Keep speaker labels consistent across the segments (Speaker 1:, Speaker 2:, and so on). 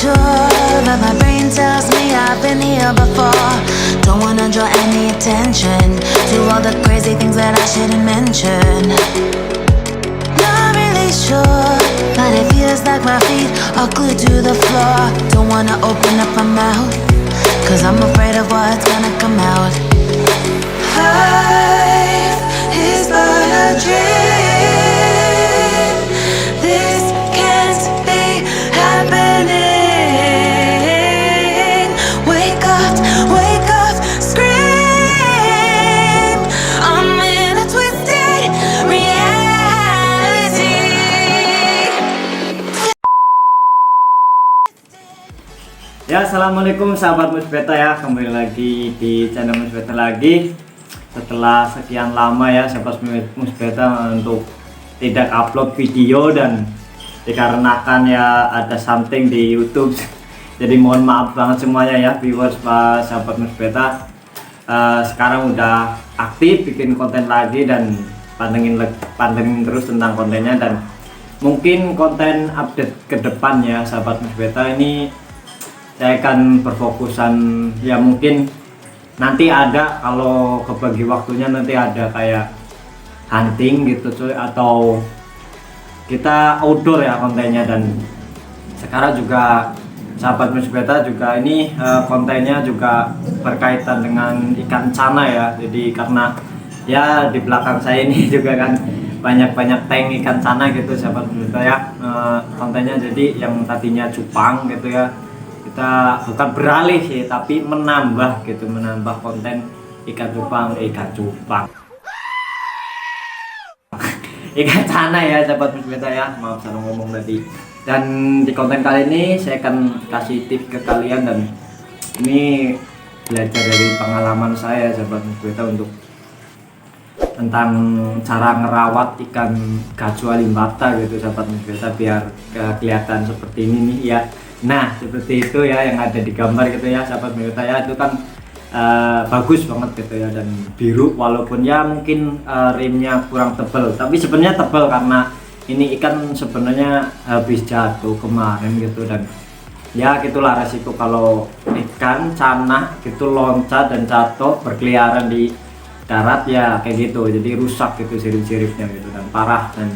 Speaker 1: sure, but my brain tells me I've been here before. Don't wanna draw any attention to all the crazy things that I shouldn't mention. Not really sure, but it feels like my feet are glued to the floor. Don't wanna open up my mouth, cause I'm afraid of what's gonna come out. Life is but a dream. This can't be happening. Wake up, scream. I'm in a twisted reality.
Speaker 2: Ya, assalamualaikum sahabat Musbeta ya, kembali lagi di channel Musbeta lagi. Setelah sekian lama ya sahabat Musbeta untuk tidak upload video dan dikarenakan ya ada something di YouTube. Jadi mohon maaf banget semuanya ya viewers sahabat Musbeta. Sekarang udah aktif bikin konten lagi dan pantengin terus tentang kontennya, dan mungkin konten update ke depannya sahabat Musbeta ini saya akan berfokusan ya, mungkin nanti ada, kalau kebagi waktunya nanti ada kayak hunting gitu cuy, atau kita outdoor ya kontennya. Dan sekarang juga sahabat Musbeta juga ini kontennya juga berkaitan dengan ikan cana ya. Jadi karena ya di belakang saya ini juga kan banyak tank ikan cana gitu sahabat Musbeta ya, kontennya. Jadi yang tadinya cupang gitu ya, kita bukan beralih sih, tapi menambah konten ikan cupang ikan cana ya sahabat Musbeta ya, maaf salah ngomong tadi. Dan di konten kali ini saya akan kasih tips ke kalian, dan ini belajar dari pengalaman saya sahabat Musbeta untuk tentang cara ngerawat ikan gajwa limbata gitu sahabat Musbeta, biar kelihatan seperti ini nih ya. Nah seperti itu ya yang ada di gambar gitu ya sahabat Musbeta ya, itu kan bagus banget gitu ya, dan biru walaupun ya mungkin rimnya kurang tebal, tapi sebenarnya tebal karena ini ikan sebenarnya habis jatuh kemarin gitu. Dan ya gitulah resiko kalau ikan cana gitu loncat dan jatuh berkeliaran di darat ya kayak gitu, jadi rusak gitu sirip-siripnya gitu dan parah. Dan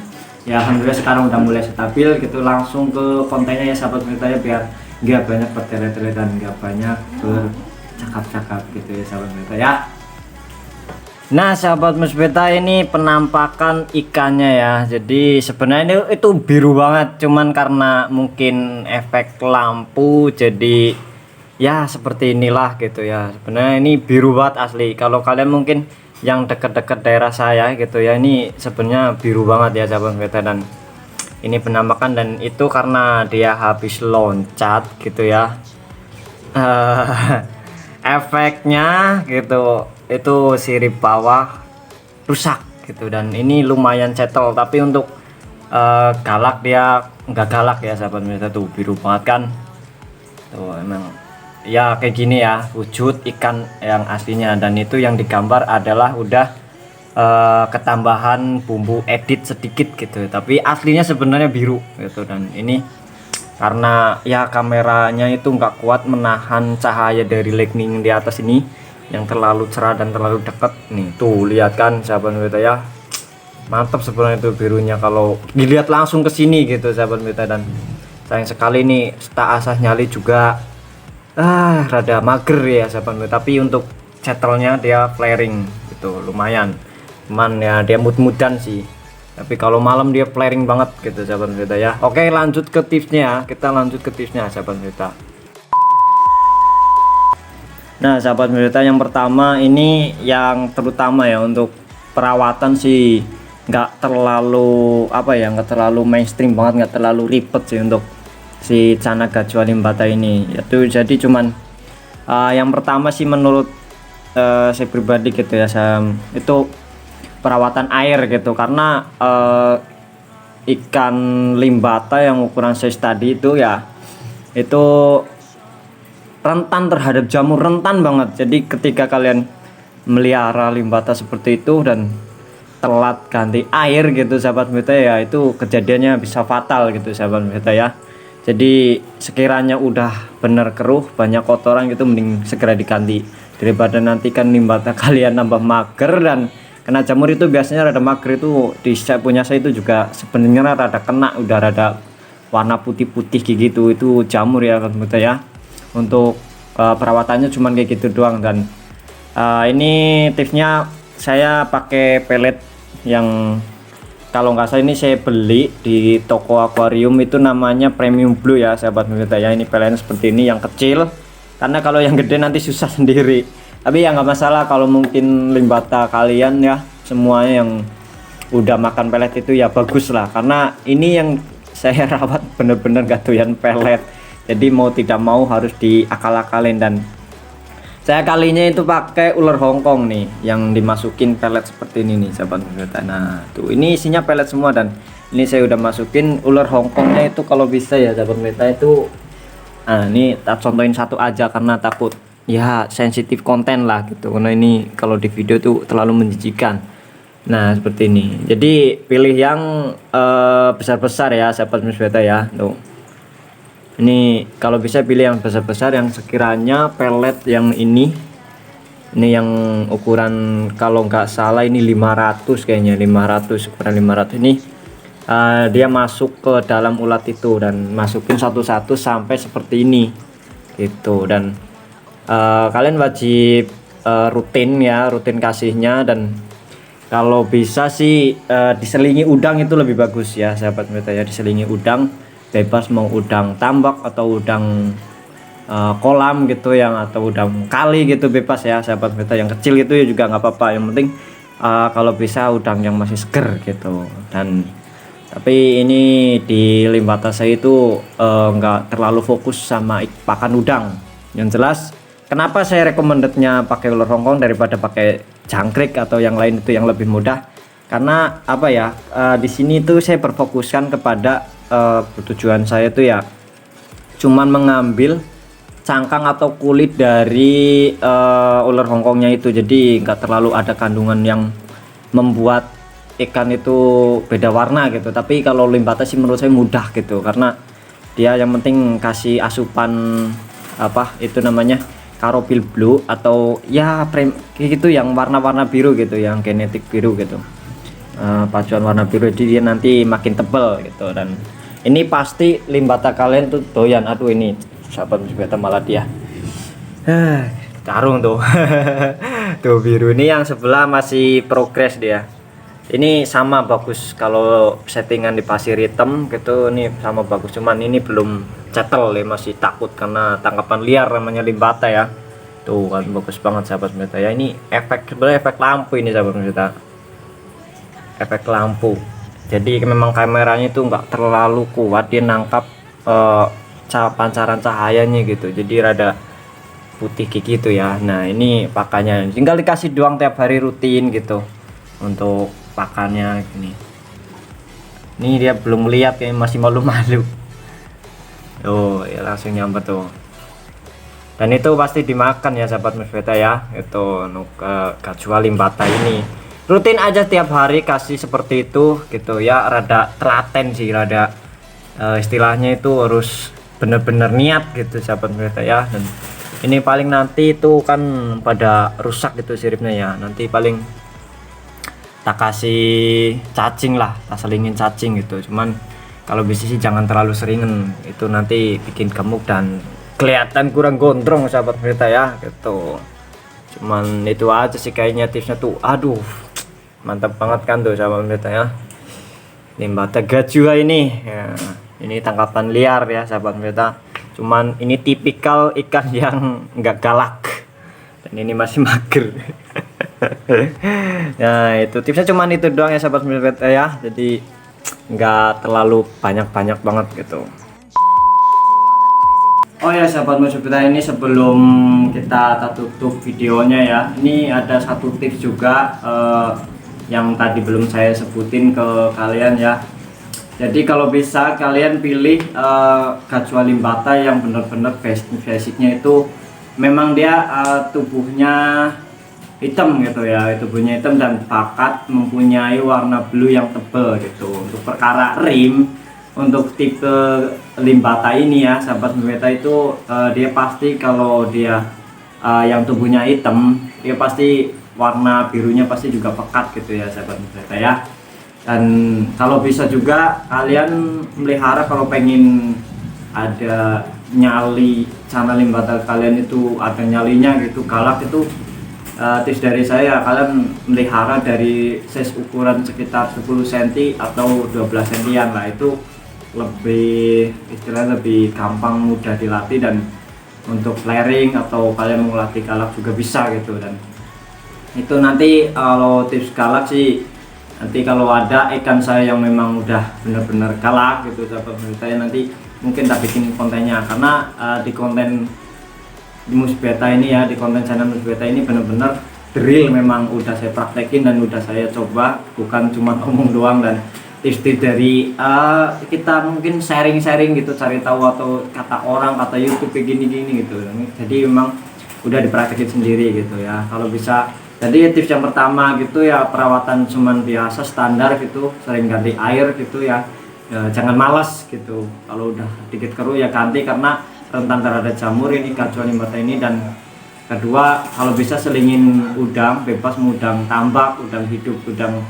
Speaker 2: ya alhamdulillah sekarang udah mulai stabil gitu. Langsung ke kontennya ya sahabat Musbeta ya, biar nggak banyak bertele-tele dan nggak banyak bercakap-cakap gitu ya sahabat Musbeta ya. Nah sahabat Musbeta, ini penampakan ikannya ya. Jadi sebenarnya itu biru banget, cuman karena mungkin efek lampu jadi ya seperti inilah gitu ya. Sebenarnya ini biru banget asli. Kalau kalian mungkin yang dekat-dekat daerah saya gitu ya, ini sebenarnya biru banget ya sahabat Musbeta. Dan ini penampakan, dan itu karena dia habis loncat gitu ya. Efeknya gitu, itu sirip bawah rusak gitu. Dan ini lumayan cetel, tapi untuk galak dia nggak galak ya sahabat Musbeta. Tuh biru banget kan, tuh emang ya kayak gini ya wujud ikan yang aslinya. Dan itu yang digambar adalah udah ketambahan bumbu edit sedikit gitu, tapi aslinya sebenarnya biru gitu. Dan ini karena ya kameranya itu nggak kuat menahan cahaya dari lightning di atas ini yang terlalu cerah dan terlalu dekat. Nih tuh lihat kan sahabat Musbeta ya, mantap sebenarnya itu birunya kalau dilihat langsung ke sini gitu sahabat Musbeta. Dan sayang sekali nih tak asah nyali juga rada mager ya sahabat Musbeta, tapi untuk cetelnya dia flaring gitu lumayan. Cuman ya dia mud-mudan sih, tapi kalau malam dia flaring banget gitu sahabat Musbeta ya. Oke lanjut ke tipsnya, kita lanjut ke tipsnya sahabat Musbeta. Nah sahabat Musbeta, yang pertama ini yang terutama ya untuk perawatan sih nggak terlalu nggak terlalu mainstream banget, nggak terlalu ribet sih untuk si cana gajwa limbata ini. Itu jadi cuman yang pertama sih menurut saya pribadi gitu ya, itu perawatan air gitu. Karena ikan limbata yang ukuran size tadi itu ya, itu rentan terhadap jamur, rentan banget. Jadi ketika kalian melihara limbata seperti itu dan telat ganti air gitu sahabat Musbeta ya, itu kejadiannya bisa fatal gitu sahabat Musbeta ya. Jadi sekiranya udah bener keruh, banyak kotoran gitu, mending segera diganti daripada nanti kan limbata kalian nambah mager dan kena jamur. Itu biasanya rada mager itu di punya saya itu juga sebenarnya rada kena, udah rada warna putih-putih kayak gitu, itu jamur ya kan ya. Untuk perawatannya cuman kayak gitu doang. Dan ini tipsnya saya pakai pelet yang kalau nggak salah ini saya beli di toko akuarium, itu namanya Premium Blue ya sahabat Meweta ya. Ini peletnya seperti ini yang kecil, karena kalau yang gede nanti susah sendiri. Tapi ya nggak masalah kalau mungkin limbata kalian ya semuanya yang udah makan pelet itu ya bagus lah, karena ini yang saya rawat bener-bener gak doyan pelet, jadi mau tidak mau harus diakal-akalin. Dan saya kalinya itu pakai ular Hongkong nih yang dimasukin pelet seperti ini nih sahabat Meweta. Nah tuh ini isinya pelet semua, dan ini saya udah masukin ular Hongkongnya itu kalau bisa ya sahabat Meweta itu. Nah ini tak contohin satu aja karena takut ya sensitif konten lah gitu, karena ini kalau di video tuh terlalu menjijikan. Nah seperti ini, jadi pilih yang besar-besar ya sahabat Meweta ya. Tuh ini kalau bisa pilih yang besar-besar, yang sekiranya pelet yang ini yang ukuran kalau nggak salah ini 500 kayaknya, 500 ukuran 500 ini dia masuk ke dalam ulat itu dan masukin satu-satu sampai seperti ini gitu. Dan kalian wajib rutin ya, rutin kasihnya. Dan kalau bisa sih diselingi udang itu lebih bagus ya sahabat Meweta ya, diselingi udang, bebas mau udang tambak atau udang kolam gitu yang, atau udang kali gitu bebas ya sahabat Meweta. Yang kecil itu ya juga nggak apa-apa, yang penting kalau bisa udang yang masih seger gitu. Dan tapi ini di limbata saya itu nggak terlalu fokus sama pakan udang. Yang jelas kenapa saya recommendednya pakai ular Hongkong daripada pakai jangkrik atau yang lain itu yang lebih mudah, karena apa ya, di sini tuh saya berfokuskan kepada tujuan saya tuh ya cuman mengambil cangkang atau kulit dari ular Hongkongnya itu, jadi nggak terlalu ada kandungan yang membuat ikan itu beda warna gitu. Tapi kalau limbata sih menurut saya mudah gitu, karena dia yang penting kasih asupan apa itu namanya Carobil Blue atau ya kayak gitu yang warna-warna biru gitu, yang genetik biru gitu, pacuan warna biru, jadi dia nanti makin tebal gitu. Dan ini pasti limbata kalian tuh doyan. Aduh ini sahabat Meweta malah dia carung tuh tuh biru. Ini yang sebelah masih progres dia, ini sama bagus kalau settingan di pasir hitam gitu, ini sama bagus. Cuman ini belum cetel ya, masih takut karena tangkapan liar namanya limbata ya. Tuh kan bagus banget sahabat Meweta ya. Ini efek, sebenarnya efek lampu ini sahabat Meweta, efek lampu. Jadi memang kameranya itu nggak terlalu kuat dia nangkap pancaran cahayanya gitu, jadi rada putih kayak gitu ya. Nah ini pakannya tinggal dikasih doang tiap hari rutin gitu untuk pakannya gini. Ini dia belum lihat ya, masih malu-malu. Oh ya langsung nyamper tuh. Dan itu pasti dimakan ya sahabat Meweta ya, itu untuk kecuali limbata ini rutin aja tiap hari kasih seperti itu gitu ya. Rada telaten sih, rada istilahnya itu harus bener-bener niat gitu sahabat Meweta ya. Dan ini paling nanti itu kan pada rusak gitu siripnya ya, nanti paling tak kasih cacing lah, tak selingin cacing gitu. Cuman kalau bisa sih jangan terlalu seringen, itu nanti bikin gemuk dan kelihatan kurang gondrong sahabat Meweta ya gitu. Cuman itu aja sih kayaknya tipsnya tuh. Aduh mantap banget kan tuh sahabat Meweta ya, limbata gajua ini ya. Ini tangkapan liar ya sahabat Meweta, cuman ini tipikal ikan yang nggak galak, dan ini masih mager. Nah itu tipsnya cuman itu doang ya sahabat Meweta ya, jadi nggak terlalu banyak-banyak banget gitu. Oh ya sahabat Meweta, ini sebelum kita tutup videonya ya, ini ada satu tips juga yang tadi belum saya sebutin ke kalian ya. Jadi kalau bisa kalian pilih gajwa limbata yang benar-benar basicnya itu memang dia tubuhnya hitam gitu ya, tubuhnya hitam dan pakat mempunyai warna blue yang tebal gitu. Untuk perkara rim untuk tipe limbata ini ya sahabat meta itu dia pasti kalau dia yang tubuhnya hitam dia pasti warna birunya pasti juga pekat gitu ya sahabat meta ya. Dan kalau bisa juga kalian melihara kalau pengen ada nyali channel limbata kalian itu ada nyalinya gitu galak itu, tips dari saya kalian melihara dari size ukuran sekitar 10 cm atau 12 cm lah, itu lebih istilahnya lebih gampang mudah dilatih, dan untuk layering atau kalian mau latih galak juga bisa gitu. Dan itu nanti kalau tips galak sih nanti kalau ada ikan saya yang memang udah benar-benar galak gitu sahabat saya nanti mungkin tak bikin kontennya, karena di konten di Musbeta ini ya, di konten channel Musbeta ini benar-benar drill memang udah saya praktekin dan udah saya coba, bukan cuma ngomong doang. Dan tips dari kita mungkin sharing-sharing gitu, cari tahu atau kata orang, kata YouTube kayak gini-gini gitu. Jadi memang udah dipraktekin sendiri gitu ya kalau bisa. Jadi tips yang pertama gitu ya, perawatan cuman biasa standar gitu, sering ganti air gitu ya, jangan malas gitu. Kalau udah dikit keruh ya ganti, karena rentan terhadap jamur ini Gacuan limbata ini. Dan kedua kalau bisa selingin udang bebas, udang tambak, udang hidup, udang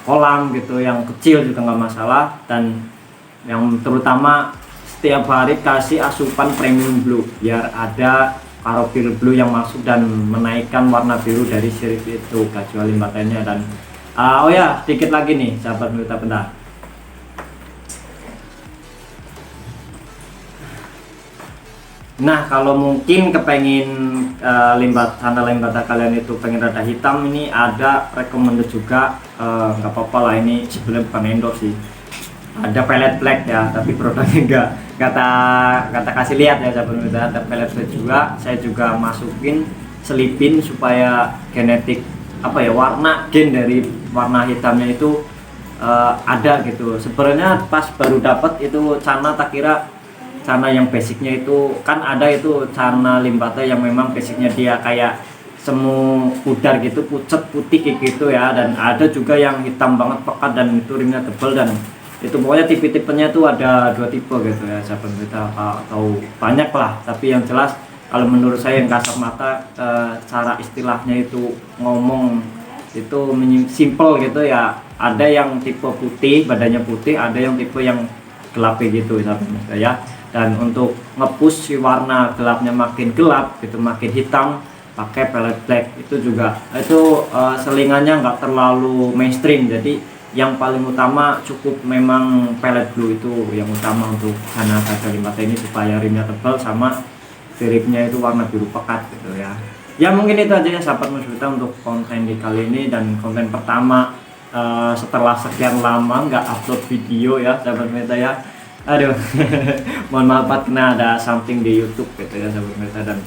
Speaker 2: kolam gitu yang kecil juga nggak masalah. Dan yang terutama setiap hari kasih asupan premium blue biar ada karopil blue yang masuk dan menaikkan warna biru dari sirip itu Gacuan limbatanya. Dan oh ya dikit lagi nih sahabat Musbeta bentar. Nah kalau mungkin kepengin channel limbata kalian itu pengen rada hitam, ini ada recommended juga, nggak apa-apa lah, ini sebenarnya bukan endorse sih, ada pellet black ya, tapi produknya enggak kata kasih lihat ya sahabat Musbeta, ada pellet black juga. Saya juga masukin selipin supaya genetik apa ya, warna gen dari warna hitamnya itu ada gitu. Sebenarnya pas baru dapat itu cana, tak kira cana yang basicnya itu kan ada itu cana limbata yang memang basicnya dia kayak semu pudar gitu, pucet putih kayak gitu ya. Dan ada juga yang hitam banget pekat dan itu rimnya tebal, dan itu pokoknya tipe-tipenya tuh ada 2 tipe gitu ya sahabat Musbeta, atau banyak lah. Tapi yang jelas kalau menurut saya yang kasat mata, cara istilahnya itu ngomong itu simple gitu ya. Ada yang tipe putih, badannya putih, ada yang tipe yang gelap gitu sahabat Musbeta ya. Dan untuk ngepush si warna gelapnya makin gelap gitu, makin hitam, pakai pellet black. Itu juga itu selingannya nggak terlalu mainstream, jadi yang paling utama cukup memang pellet blue itu yang utama untuk channel Gacuan limbata ini, supaya rimnya tebal sama siripnya itu warna biru pekat gitu ya. Ya mungkin itu aja ya sahabat Musbeta untuk konten di kali ini, dan konten pertama setelah sekian lama nggak upload video ya sahabat Musbeta ya. Aduh mohon maaf karena ada something di YouTube gitu ya sahabat Musbeta. Dan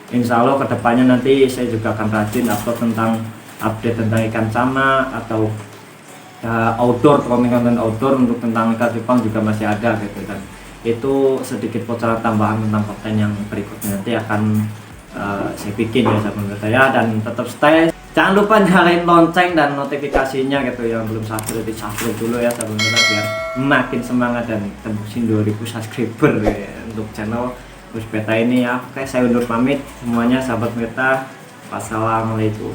Speaker 2: insya Allah kedepannya nanti saya juga akan rajin upload tentang update tentang ikan cana atau outdoor, konten outdoor untuk tentang ikan cupang juga masih ada gitu. Dan itu sedikit bocoran tambahan tentang konten yang berikutnya nanti akan saya bikin ya sahabat Musbeta ya. Dan tetap stay, jangan lupa nyalain lonceng dan notifikasinya gitu, yang belum subscribe di subscribe dulu ya sahabat Musbeta biar makin semangat dan tembusin 2000 subscriber ya, untuk channel Musbeta ini ya. Oke, saya undur pamit semuanya sahabat Musbeta. Wassalamualaikum.